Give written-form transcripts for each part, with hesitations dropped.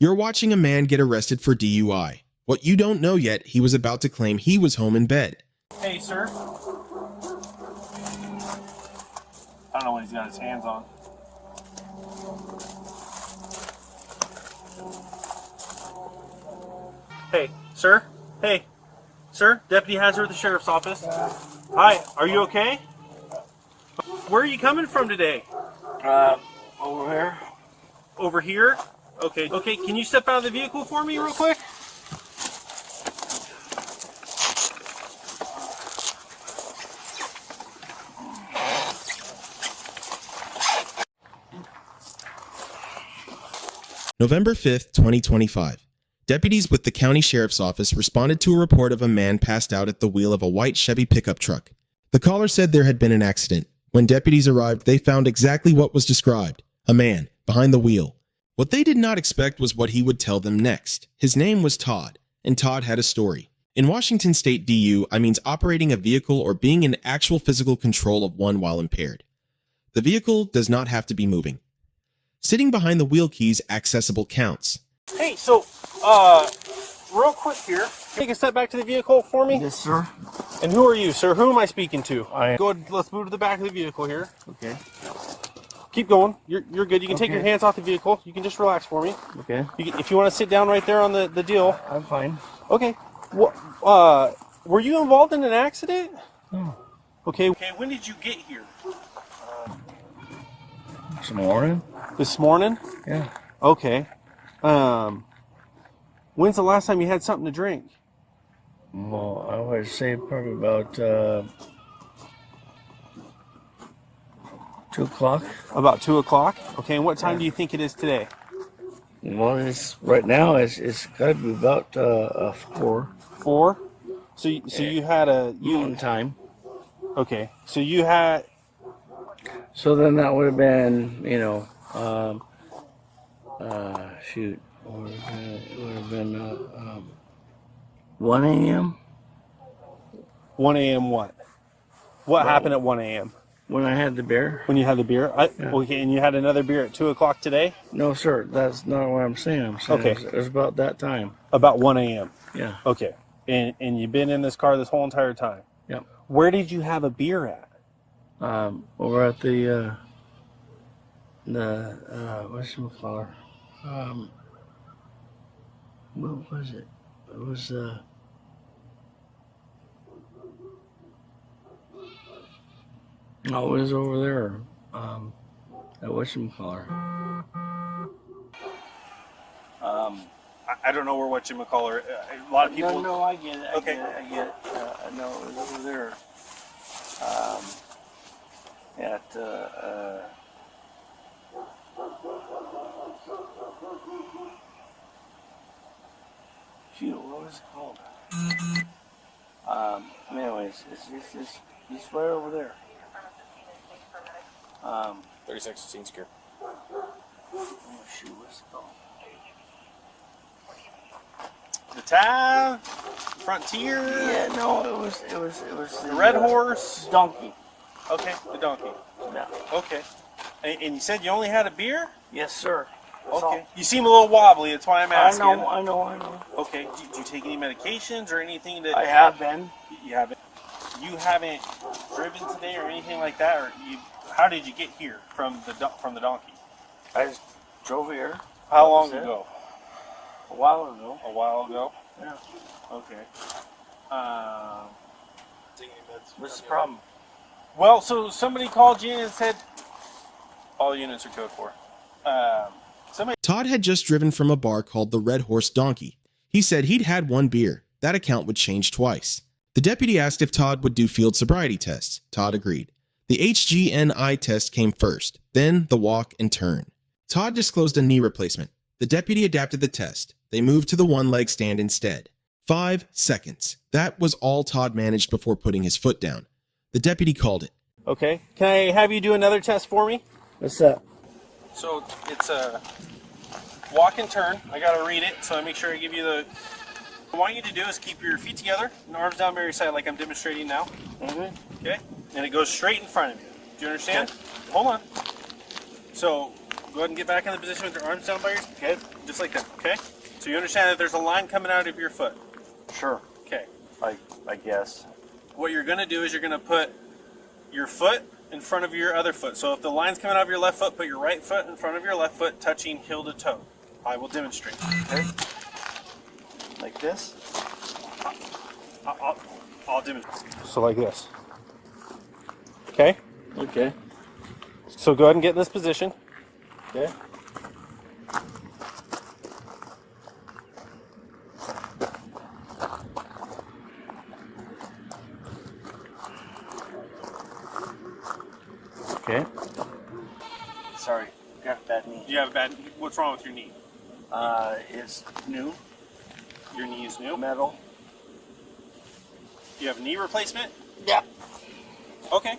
You're watching a man get arrested for DUI. What you don't know yet, he was about to claim he was home in bed. Hey, sir. I don't know what he's got his hands on. Hey, sir. Hey, sir. Deputy Hazard at the Sheriff's Office. Hi, are you okay? Where are you coming from today? Over here. Over here? Okay, okay. Can you step out of the vehicle for me real quick? November 5th, 2025. Deputies with the county sheriff's office responded to a report of a man passed out at the wheel of a white Chevy pickup truck. The caller said there had been an accident. When deputies arrived, they found exactly what was described: a man behind the wheel. What they did not expect was what he would tell them next. His name was Todd, and Todd had a story. In Washington State DUI means operating a vehicle or being in actual physical control of one while impaired. The vehicle does not have to be moving. Sitting behind the wheel keys accessible counts. Hey, so, real quick here. Take a step back to the vehicle for me. Yes, sir. And who are you, sir? Who am I speaking to? I- Go ahead, let's move to the back of the vehicle here. Okay. Keep going. You're good. You can take Okay. your hands off the vehicle. You can just relax for me. Okay. If you want to sit down right there on the deal. I'm fine. Okay. Were you involved in an accident? No. Okay. Okay. When did you get here? This morning? This morning? Yeah. Okay. When's the last time you had something to drink? Well, I would say probably about 2 o'clock. About 2 o'clock. Okay. And what time do you think it is today? Well, it's right now. It's got to be about 4 4. So you had a Mountain time. Okay. So you had. So then that would have been, shoot, it would have been 1 a.m. 1 a.m. what? What happened at 1 a.m.? when I had the beer. When you had the beer? Yeah. Okay, and you had another beer at 2 o'clock today? No, sir, that's not what I'm saying. I'm saying Okay. it was about that time. About 1 a.m. Yeah. Okay. And you've been in this car this whole entire time? Yep. Where did you have a beer at? Over at the whatchamacallit? What was it? It was no, it was over there. At whatchamacallit? I don't know where whatchamacallit. A lot of people. No, I get it. Okay. I get it. No, it was over there. Shoot, what was it called? Anyways, it's right over there. 3616 secure. Oh shoot, what's it called? The Tab, Frontier, Yeah, no, it was the Red Horse. Donkey. Okay, the Donkey. Yeah. Okay. And you said you only had a beer? Yes, sir. That's Okay. all. You seem a little wobbly. That's why I'm asking. I know. Okay. Do you take any medications or anything that? I have been. You haven't. You haven't driven today or anything like that, or you? How did you get here from the Donkey? I just drove here. How long That's it. ago? A while ago. A while ago. Yeah. Okay. What's the problem? Well, so somebody called you and said all units are code 4. Todd had just driven from a bar called the Red Horse Donkey. He said he'd had one beer. That account would change twice. The deputy asked if Todd would do field sobriety tests. Todd agreed. The HGNI test came first, then the walk and turn. Todd disclosed a knee replacement. The deputy adapted the test. They moved to the one-leg stand instead. 5 seconds. That was all Todd managed before putting his foot down. The deputy called it. Okay. Can I have you do another test for me? What's that? So it's a walk and turn. I gotta read it, so I make sure I give you the. What I want you to do is keep your feet together and arms down by your side, like I'm demonstrating now. Mm-hmm. Okay. And it goes straight in front of you. Do you understand? Okay. Hold on. So Go ahead and get back in the position with your arms down by your head, just like that, okay? So you understand that there's a line coming out of your foot. Sure. Okay. I guess. What you're going to do is you're going to put your foot in front of your other foot. So if the line's coming out of your left foot, put your right foot in front of your left foot, touching heel to toe. I will demonstrate. Okay. Like this? I'll demonstrate. So like this. Okay? Okay. So go ahead and get in this position. Okay. Okay. Sorry, got a bad knee. You have a bad. What's wrong with your knee? It's new. Your knee is new. Metal. You have a knee replacement. Yeah. Okay.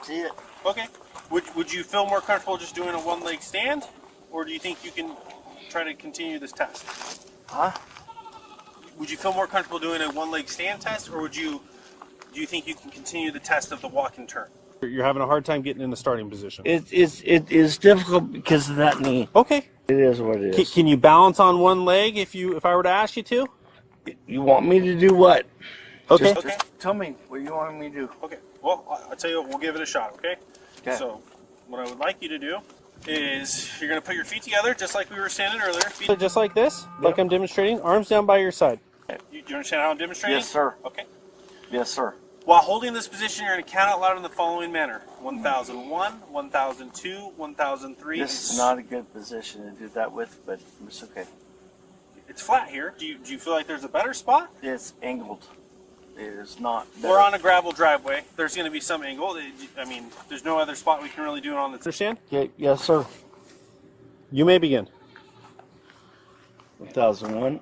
See it. Okay. Would you feel more comfortable just doing a one-leg stand, or do you think you can try to continue this test? Huh? Would you feel more comfortable doing a one-leg stand test, or do you think you can continue the test of the walk and turn? You're having a hard time getting in the starting position. It is difficult because of that knee. Okay. It is what it is. Can you balance on one leg if I were to ask you to? You want me to do what? Okay. Just tell me what you want me to do. Okay. Well, I'll tell you what, we'll give it a shot, okay? Okay. So, what I would like you to do is you're going to put your feet together just like we were standing earlier. Feet just like this, like I'm demonstrating. Arms down by your side. You understand how I'm demonstrating? Yes, sir. Okay. Yes, sir. While holding this position, you're going to count out loud in the following manner. 1001, 1002, 1003. This is not a good position to do that with, but it's okay. It's flat here. Do you feel like there's a better spot? It's angled. It is not better. We're on a gravel driveway. There's going to be some angle. I mean, there's no other spot we can really do it on. Understand? Okay, yes, sir. You may begin. 1001.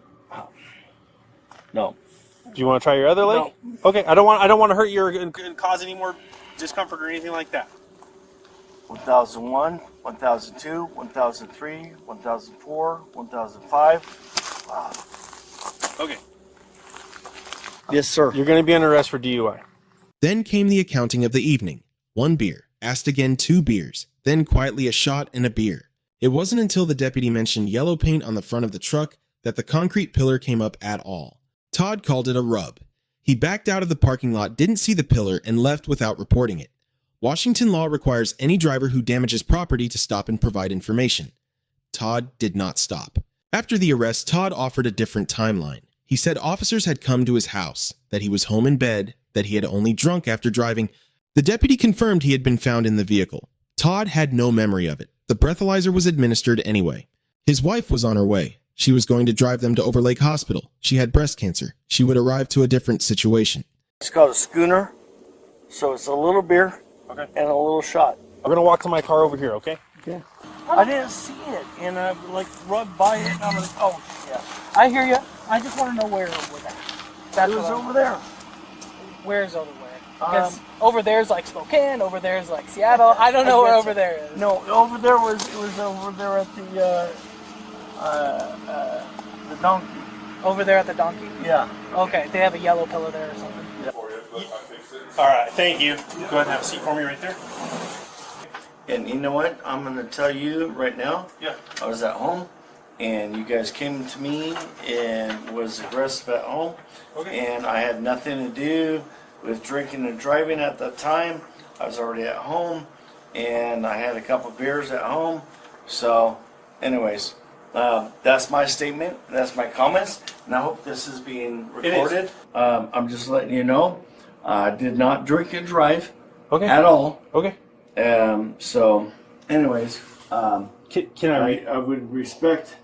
No. Do you want to try your other leg? No. Okay. I don't want to hurt you and cause any more discomfort or anything like that. 1001, 1002, 1003, 1004, 1005. Wow. Okay. Yes, sir. You're going to be under arrest for DUI. Then came the accounting of the evening. 1 beer, asked again 2 beers, then quietly a shot and a beer. It wasn't until the deputy mentioned yellow paint on the front of the truck that the concrete pillar came up at all. Todd called it a rub. He backed out of the parking lot, didn't see the pillar, and left without reporting it. Washington law requires any driver who damages property to stop and provide information. Todd did not stop. After the arrest, Todd offered a different timeline. He said officers had come to his house, that he was home in bed, that he had only drunk after driving. The deputy confirmed he had been found in the vehicle. Todd had no memory of it. The breathalyzer was administered anyway. His wife was on her way. She was going to drive them to Overlake Hospital. She had breast cancer. She would arrive to a different situation. It's called a schooner, so it's a little beer and a little shot. I'm going to walk to my car over here, okay? Okay. I didn't see it, and I rubbed by it, and I'm like, oh, yeah. I hear you. I just want to know where over there. That's It was what over there. Where's over where? Because over there's like Spokane, over there's like Seattle. I don't know where over there is. No, over there was over there at the donkey. Over there at the donkey. Yeah. Okay, they have a yellow pillow there or something. All right, thank you. Go ahead and have a seat for me right there. And you know what? I'm going to tell you right now. Yeah. I was at home, and you guys came to me and was aggressive at home. Okay. And I had nothing to do with drinking and driving at that time. I was already at home, and I had a couple beers at home. So, anyways, that's my statement. That's my comments, and I hope this is being recorded. I'm just letting you know, I did not drink and drive at all. Okay. So, anyways, Can I I would respect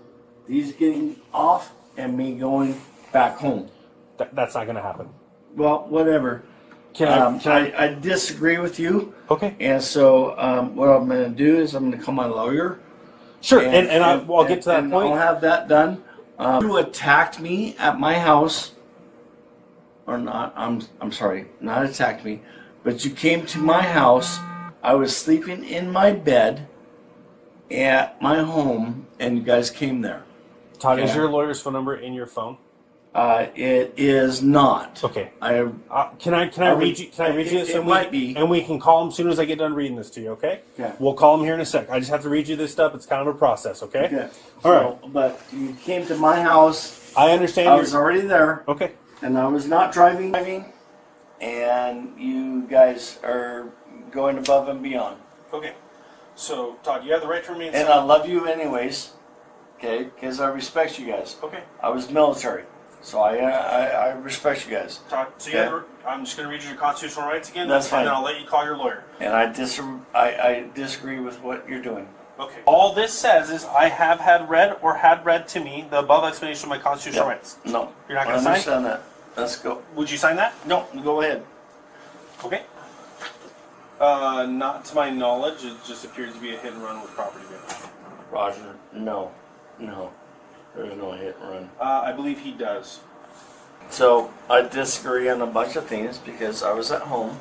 these getting off and me going back home. That's not going to happen. Well, whatever. I disagree with you. Okay. And so what I'm going to do is I'm going to call my lawyer. Sure, and I'll get to that and point. I'll have that done. You attacked me at my house, or not? I'm sorry, not attacked me, but you came to my house. I was sleeping in my bed at my home, and you guys came there. Todd, is your lawyer's phone number in your phone? It is not. Okay. I Can I read you? Can I read you this? it And might be. And we can call him as soon as I get done reading this to you. Okay. Okay. We'll call him here in a sec. I just have to read you this stuff. It's kind of a process. Okay. Okay. All right. But you came to my house. I understand. I was already there, Okay. and I was not driving, and you guys are going above and beyond. Okay. So Todd, you have the right to remain And I love you anyways, okay? Because I respect you guys. Okay. I was military, so I respect you guys. Todd, so you Okay. have I'm just going to read you your constitutional rights again. That's and fine. then I'll let you call your lawyer. And I disagree with what you're doing. Okay. All this says is I have had read to me the above explanation of my constitutional Yep. rights. No, You're not I going to sign? understand that. Let's go. Would you sign that? No, go ahead. Okay. Not to my knowledge. It just appears to be a hit and run with property damage. Roger, no, there's no hit and run. I believe he does. So I disagree on a bunch of things because I was at home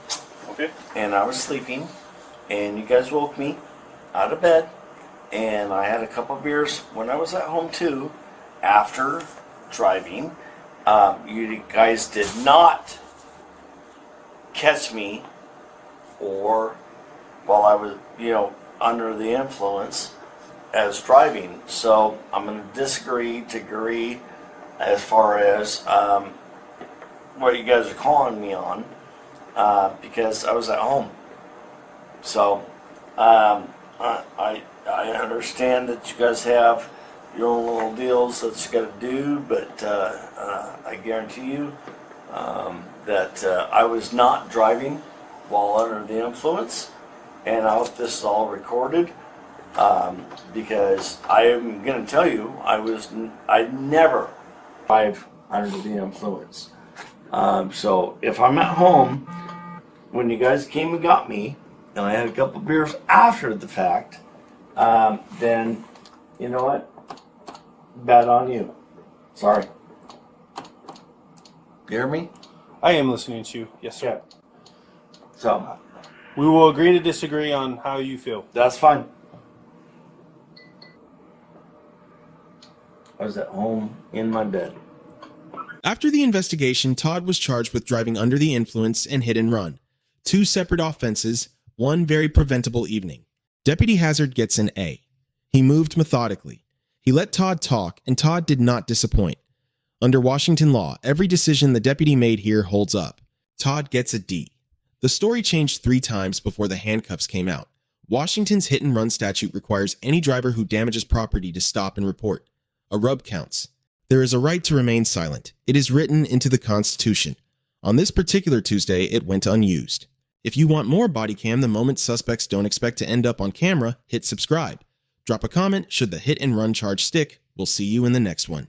Okay. and I was sleeping, and you guys woke me out of bed, and I had a couple beers when I was at home too, after driving. You guys did not catch me or while I was, under the influence as driving. So I'm going to agree as far as what you guys are calling me on, because I was at home. So I understand that you guys have your own little deals that you got to do, but I guarantee you that I was not driving while under the influence, and I hope this is all recorded, because I am going to tell you I never drive under the influence. So if I'm at home when you guys came and got me, and I had a couple beers after the fact, then you know what? Bad on you. Sorry. You hear me? I am listening to you. Yes, sir. So We will agree to disagree on how you feel. that's fine. I was at home in my bed. After the investigation, Todd was charged with driving under the influence and hit and run. 2 separate offenses, 1 very preventable evening. Deputy Hazard gets an A. He moved methodically. He let Todd talk, and Todd did not disappoint. Under Washington law, every decision the deputy made here holds up. Todd gets a D. The story changed 3 times before the handcuffs came out. Washington's hit and run statute requires any driver who damages property to stop and report. A rub counts. There is a right to remain silent. It is written into the Constitution. On this particular Tuesday, it went unused. If you want more bodycam the moment suspects don't expect to end up on camera, hit subscribe. Drop a comment should the hit and run charge stick. We'll see you in the next one.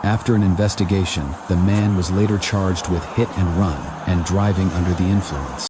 After an investigation, the man was later charged with hit and run and driving under the influence.